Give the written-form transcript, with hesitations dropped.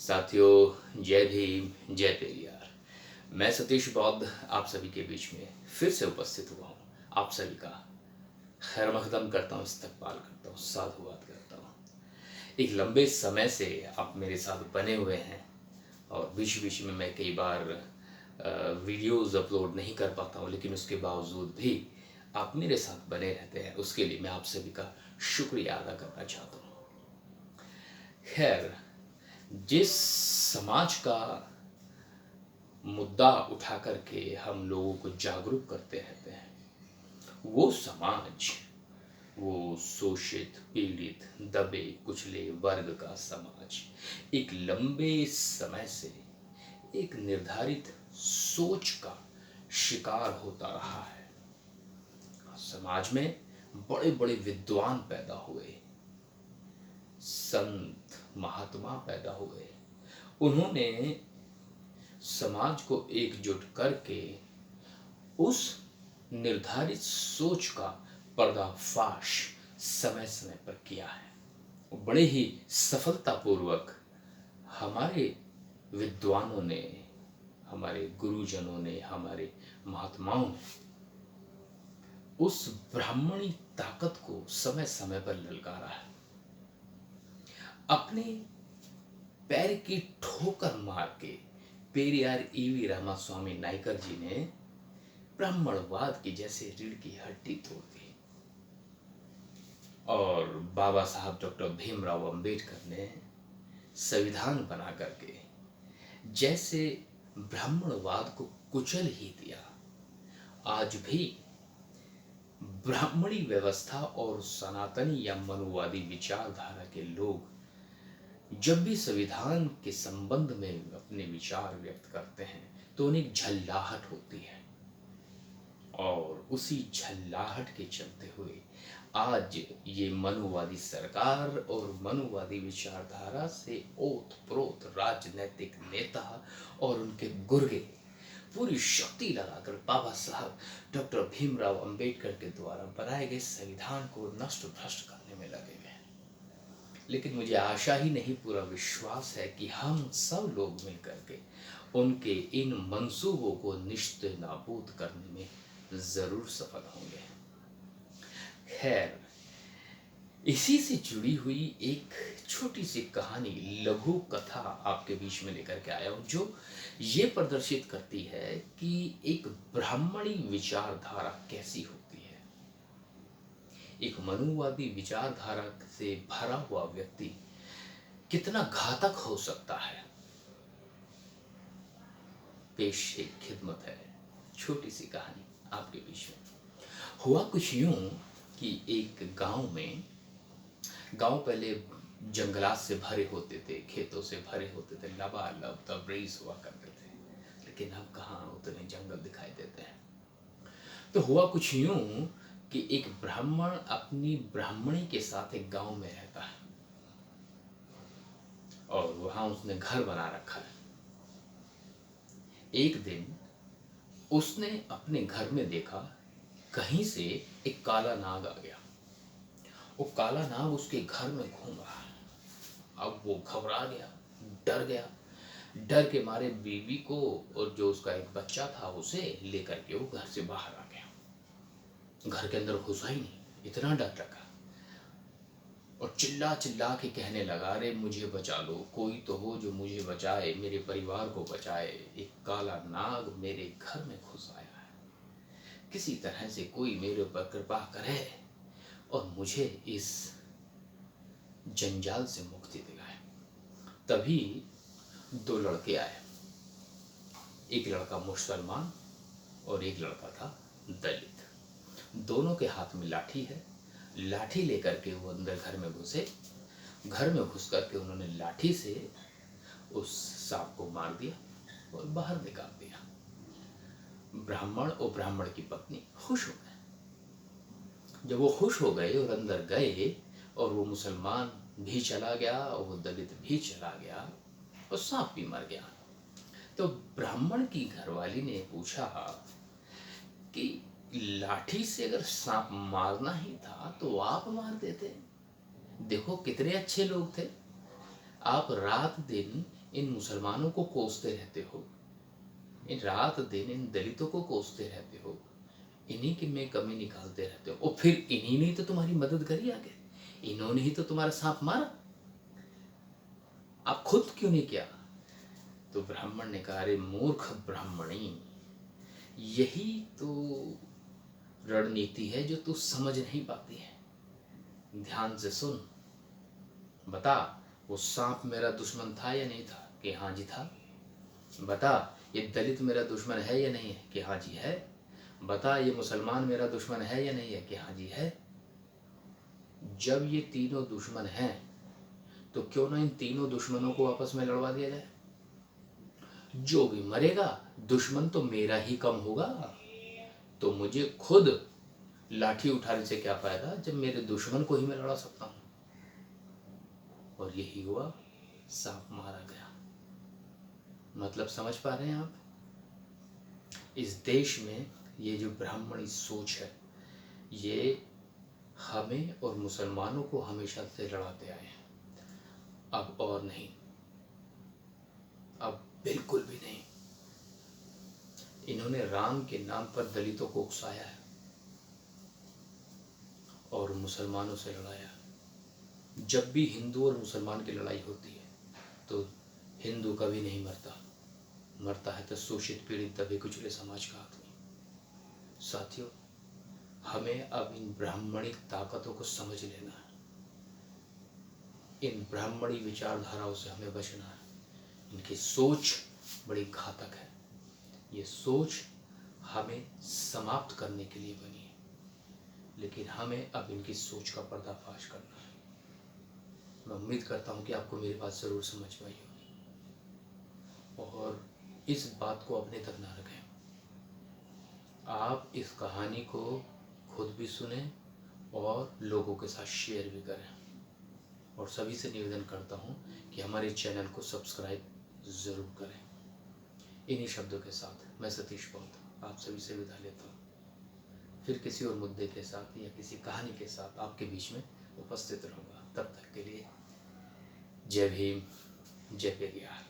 साथियों, जय भीम, जय पेरियार। मैं सतीश बौद्ध आप सभी के बीच में फिर से उपस्थित हुआ हूँ। आप सभी का खैर मकदम करता हूँ, इस्तकबाल करता हूँ, साधुवाद करता हूँ। एक लंबे समय से आप मेरे साथ बने हुए हैं और बीच बीच में मैं कई बार वीडियोज़ अपलोड नहीं कर पाता हूँ, लेकिन उसके बावजूद भी आप मेरे साथ बने रहते हैं। उसके लिए मैं आप सभी का शुक्रिया अदा करना चाहता हूँ। खैर, जिस समाज का मुद्दा उठा करके हम लोगों को जागरूक करते रहते हैं, वो समाज, वो शोषित, पीड़ित, दबे कुचले वर्ग का समाज एक लंबे समय से एक निर्धारित सोच का शिकार होता रहा है। समाज में बड़े बड़े विद्वान पैदा हुए, संत महात्मा पैदा हुए। उन्होंने समाज को एकजुट करके उस निर्धारित सोच का पर्दाफाश समय समय पर किया है। बड़े ही सफलतापूर्वक हमारे विद्वानों ने, हमारे गुरुजनों ने, हमारे महात्माओं ने उस ब्राह्मणी ताकत को समय समय पर ललकारा है। अपने पैर की ठोकर मार के पेरियार ईवी रामास्वामी नायकर जी ने ब्राह्मणवाद की जैसे रीढ़ की हड्डी तोड़ दी और बाबा साहब डॉक्टर भीमराव अंबेडकर ने संविधान बना करके जैसे ब्राह्मणवाद को कुचल ही दिया। आज भी ब्राह्मणी व्यवस्था और सनातनी या मनुवादी विचारधारा के लोग जब भी संविधान के संबंध में अपने विचार व्यक्त करते हैं तो उन्हें झल्लाहट होती है, और उसी झल्लाहट के चलते हुए आज ये मनुवादी सरकार और मनुवादी विचारधारा से ओत-प्रोत राजनैतिक नेता और उनके गुर्गे पूरी शक्ति लगाकर बाबा साहब डॉक्टर भीमराव अंबेडकर के द्वारा बनाए गए संविधान को नष्ट भ्रष्ट करने में लगे हुए हैं। लेकिन मुझे आशा ही नहीं, पूरा विश्वास है कि हम सब लोग मिलकर के उनके इन मंसूबों को निश्चित नाबूद करने में जरूर सफल होंगे। खैर, इसी से जुड़ी हुई एक छोटी सी कहानी, लघु कथा आपके बीच में लेकर के आया हूं, जो ये प्रदर्शित करती है कि एक ब्राह्मणी विचारधारा कैसी होती है। एक मनुवादी विचारधारा से भरा हुआ व्यक्ति कितना घातक हो सकता है। पेश एक खिदमत है, छोटी सी कहानी आपके बीच में। हुआ कुछ यूं कि एक गांव पहले जंगलात से भरे होते थे, खेतों से भरे होते थे, लबालब तबरेज हुआ करते थे, लेकिन अब कहाँ उतने जंगल दिखाई देते हैं। तो हुआ कुछ यूं कि एक ब्राह्मण अपनी ब्राह्मणी के साथ एक गांव में रहता है और वहां उसने घर बना रखा है। एक दिन उसने अपने घर में देखा, कहीं से एक काला नाग आ गया। वो काला नाग उसके घर में घूम रहा है। अब वो घबरा गया, डर गया। डर के मारे बीवी को और जो उसका एक बच्चा था उसे लेकर के वो घर से बाहर आ गया। घर के अंदर घुसा ही नहीं, इतना डर लगा और चिल्ला चिल्ला के कहने लगा, अरे मुझे बचा लो, कोई तो हो जो मुझे बचाए, मेरे परिवार को बचाए। एक काला नाग मेरे घर में घुस आया है, किसी तरह से कोई मेरे ऊपर कृपा करे और मुझे इस जंजाल से मुक्ति दिलाए। तभी दो लड़के आए, एक लड़का मुसलमान और एक लड़का था दलित। दोनों के हाथ में लाठी है। लाठी लेकर के वो अंदर घर में घुसे। घर में घुस करके उन्होंने लाठी से उस सांप को मार दिया और बाहर निकाल दिया। ब्राह्मण और ब्राह्मण की पत्नी खुश हो गए। जब वो खुश हो गए और अंदर गए और वो मुसलमान भी चला गया और वो दलित भी चला गया और सांप भी मर गया, तो ब्राह्मण की घरवाली ने पूछा कि लाठी से अगर सांप मारना ही था तो आप मार देते। देखो कितने अच्छे लोग थे, आप रात दिन इन मुसलमानों को कोसते रहते हो, इन रात दिन इन दलितों को कोसते रहते हो, इन्हीं की में कमी निकालते रहते हो, और फिर इन्हीं ने तो तुम्हारी मदद करी आगे, इन्होंने ही तो तुम्हारा सांप मारा, आप खुद क्यों नहीं किया? तो ब्राह्मण ने कहा, अरे मूर्ख ब्राह्मणी, यही तो रणनीति है जो तू समझ नहीं पाती है। ध्यान से सुन, बता वो सांप मेरा दुश्मन था या नहीं था? कि हाँ जी था। बता ये दलित मेरा दुश्मन है या नहीं है? कि हाँ जी है। बता ये मुसलमान मेरा दुश्मन है या नहीं है? कि हाँ जी है। जब ये तीनों दुश्मन हैं तो क्यों ना इन तीनों दुश्मनों को आपस में लड़वा दिया जाए। जो भी मरेगा दुश्मन तो मेरा ही कम होगा, तो मुझे खुद लाठी उठाने से क्या फायदा जब मेरे दुश्मन को ही मैं लड़ा सकता हूं। और यही हुआ, सांप मारा गया। मतलब समझ पा रहे हैं आप? इस देश में ये जो ब्राह्मणी सोच है, ये हमें और मुसलमानों को हमेशा से लड़ाते आए हैं। अब और नहीं, अब बिल्कुल भी नहीं। इन्होंने राम के नाम पर दलितों को उकसाया है और मुसलमानों से लड़ाया। जब भी हिंदू और मुसलमान की लड़ाई होती है तो हिंदू कभी नहीं मरता, मरता है तो शोषित पीड़ित दबे कुचले समाज का आदमी। साथियों, हमें अब इन ब्राह्मणिक ताकतों को समझ लेना है, इन ब्राह्मणी विचारधाराओं से हमें बचना है। इनकी सोच बड़ी घातक है, ये सोच हमें समाप्त करने के लिए बनी है, लेकिन हमें अब इनकी सोच का पर्दाफाश करना है। मैं उम्मीद करता हूँ कि आपको मेरी बात ज़रूर समझ में आई होगी, और इस बात को अपने तक ना रखें। आप इस कहानी को खुद भी सुने और लोगों के साथ शेयर भी करें, और सभी से निवेदन करता हूँ कि हमारे चैनल को सब्सक्राइब ज़रूर करें। इन्हीं शब्दों के साथ मैं सतीश पौध आप सभी से विदा लेता हूँ। फिर किसी और मुद्दे के साथ या किसी कहानी के साथ आपके बीच में उपस्थित रहूँगा। तब तक के लिए जय भीम, जय पेरियार।